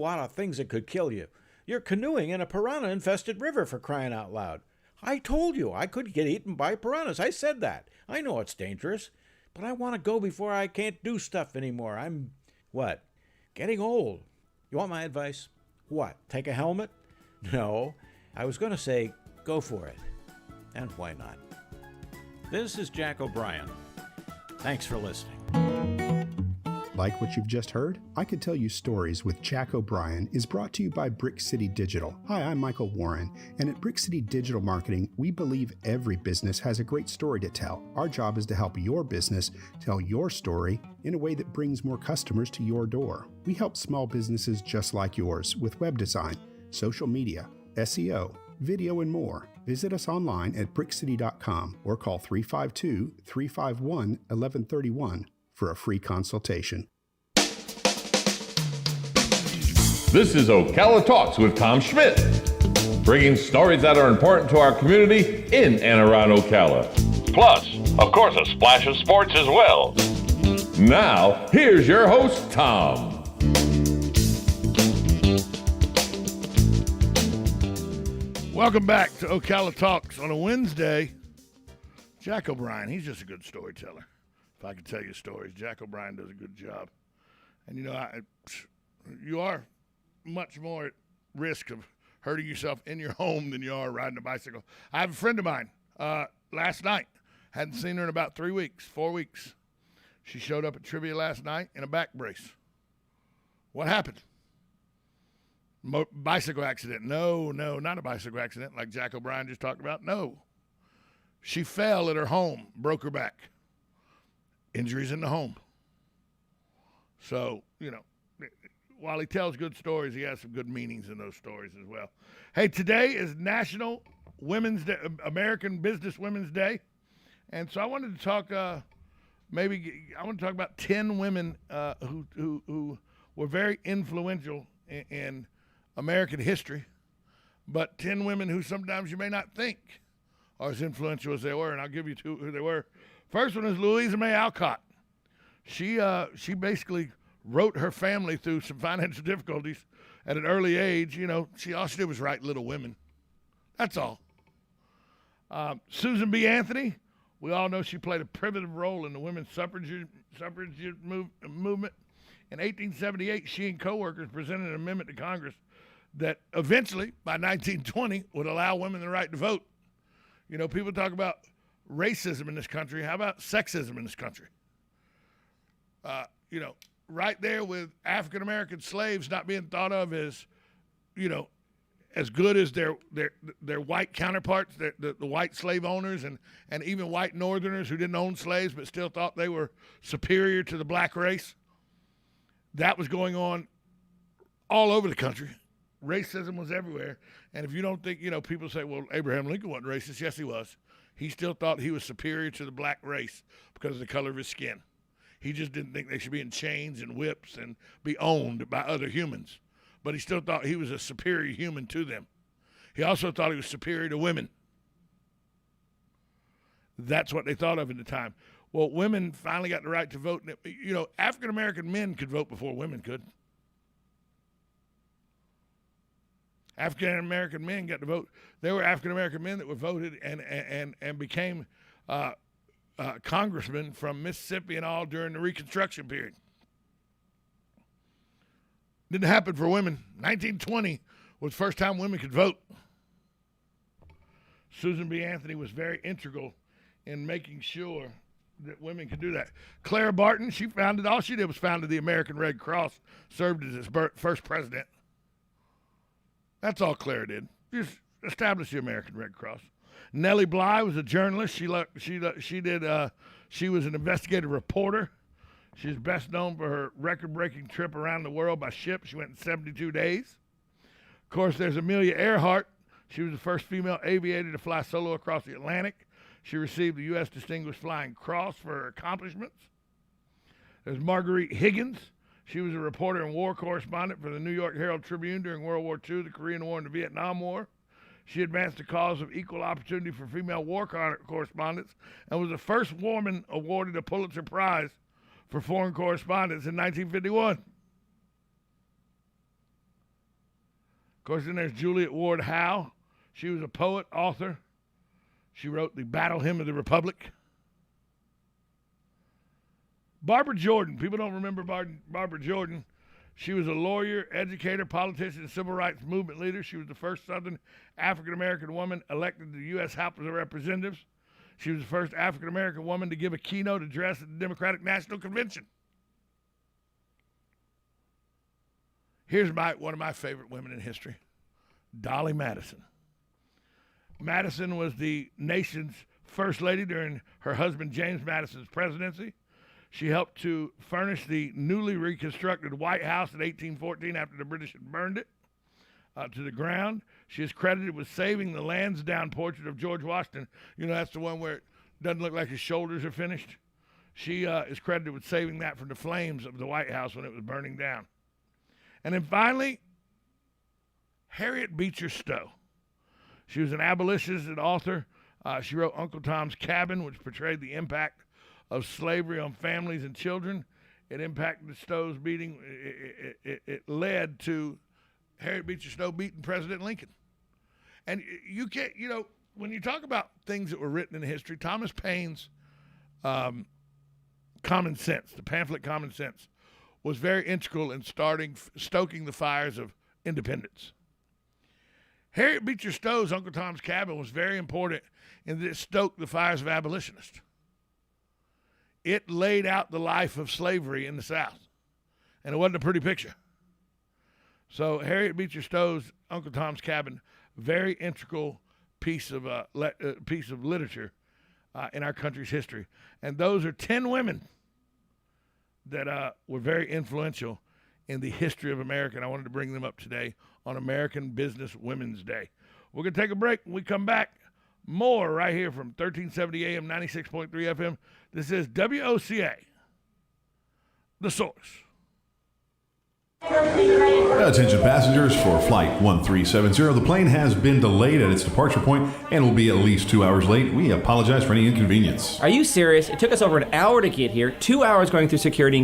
lot of things that could kill you. You're canoeing in a piranha-infested river, for crying out loud. I told you I could get eaten by piranhas. I said that. I know it's dangerous. But I want to go before I can't do stuff anymore. I'm, what? Getting old. You want my advice? What? Take a helmet? No. I was going to say, go for it. And why not? This is Jack O'Brien. Thanks for listening. Like what you've just heard? I Could Tell You Stories with Jack O'Brien is brought to you by Brick City Digital. Hi, I'm Michael Warren, and at Brick City Digital Marketing, we believe every business has a great story to tell. Our job is to help your business tell your story in a way that brings more customers to your door. We help small businesses just like yours with web design, social media, SEO, video, and more. Visit us online at brickcity.com or call 352-351-1131 for a free consultation. This is Ocala Talks with Tom Schmidt, bringing stories that are important to our community in and around Ocala. Plus, of course, a splash of sports as well. Now, here's your host, Tom. Welcome back to Ocala Talks on a Wednesday. Jack O'Brien, he's just a good storyteller. If I could tell you stories, Jack O'Brien does a good job. And, you are much more at risk of hurting yourself in your home than you are riding a bicycle. I have a friend of mine last night. Hadn't seen her in about 4 weeks. She showed up at trivia last night in a back brace. What happened? Bicycle accident. No, not a bicycle accident like Jack O'Brien just talked about. No. She fell at her home, broke her back. Injuries in the home. So, while he tells good stories, he has some good meanings in those stories as well. Hey, today is National Women's Day, American Business Women's Day. And so I wanted to talk, about 10 women who were very influential in American history, but 10 women who sometimes you may not think are as influential as they were, and I'll give you two who they were. First one is Louisa May Alcott. She basically wrote her family through some financial difficulties at an early age. All she did was write Little Women. That's all. Susan B. Anthony, we all know she played a pivotal role in the women's suffrage movement. In 1878, she and co-workers presented an amendment to Congress that eventually, by 1920, would allow women the right to vote. People talk about racism in this country. How about sexism in this country? Right there with African-American slaves not being thought of as, as good as their white counterparts, the white slave owners and even white Northerners who didn't own slaves but still thought they were superior to the black race. That was going on all over the country. Racism was everywhere. And if you don't think, people say, well, Abraham Lincoln wasn't racist. Yes, he was. He still thought he was superior to the black race because of the color of his skin. He just didn't think they should be in chains and whips and be owned by other humans. But he still thought he was a superior human to them. He also thought he was superior to women. That's what they thought of at the time. Well, women finally got the right to vote. African-American men could vote before women could. African-American men got to vote. There were African-American men that were voted and became congressmen from Mississippi and all during the Reconstruction period. Didn't happen for women. 1920 was the first time women could vote. Susan B. Anthony was very integral in making sure that women could do that. Clara Barton, all she did was founded the American Red Cross, served as its first president. That's all Clara did. Just establish the American Red Cross. Nellie Bly was a journalist. She was an investigative reporter. She's best known for her record-breaking trip around the world by ship. She went in 72 days. Of course, there's Amelia Earhart. She was the first female aviator to fly solo across the Atlantic. She received the U.S. Distinguished Flying Cross for her accomplishments. There's Marguerite Higgins. She was a reporter and war correspondent for the New York Herald Tribune during World War II, the Korean War, and the Vietnam War. She advanced the cause of equal opportunity for female war correspondents and was the first woman awarded a Pulitzer Prize for foreign correspondence in 1951. Of course, then there's Juliet Ward Howe. She was a poet, author. She wrote the Battle Hymn of the Republic. Barbara Jordan. People don't remember Barbara Jordan. She was a lawyer, educator, politician, civil rights movement leader. She was the first Southern African-American woman elected to the U.S. House of Representatives. She was the first African-American woman to give a keynote address at the Democratic National Convention. Here's one of my favorite women in history, Dolly Madison. Madison was the nation's first lady during her husband James Madison's presidency. She helped to furnish the newly reconstructed White House in 1814 after the British had burned it to the ground. She is credited with saving the Lansdowne portrait of George Washington. You know, that's the one where it doesn't look like his shoulders are finished. She is credited with saving that from the flames of the White House when it was burning down. And then finally, Harriet Beecher Stowe. She was an abolitionist and author. She wrote Uncle Tom's Cabin, which portrayed the impact of slavery on families and children. It impacted Stowe's beating. It led to Harriet Beecher Stowe beating President Lincoln. And you can't, you know, when you talk about things that were written in history, Thomas Paine's Common Sense, the pamphlet Common Sense, was very integral in stoking the fires of independence. Harriet Beecher Stowe's Uncle Tom's Cabin was very important in that it stoked the fires of abolitionists. It laid out the life of slavery in the South, and it wasn't a pretty picture. So Harriet Beecher Stowe's Uncle Tom's Cabin, very integral piece of literature in our country's history. And those are 10 women that were very influential in the history of America, and I wanted to bring them up today on American Business Women's Day. We're going to take a break. When we come back, more right here from 1370 AM, 96.3 FM. This is WOCA, The Source. Attention passengers for Flight 1370. The plane has been delayed at its departure point and will be at least 2 hours late. We apologize for any inconvenience. Are you serious? It took us over an hour to get here, 2 hours going through security and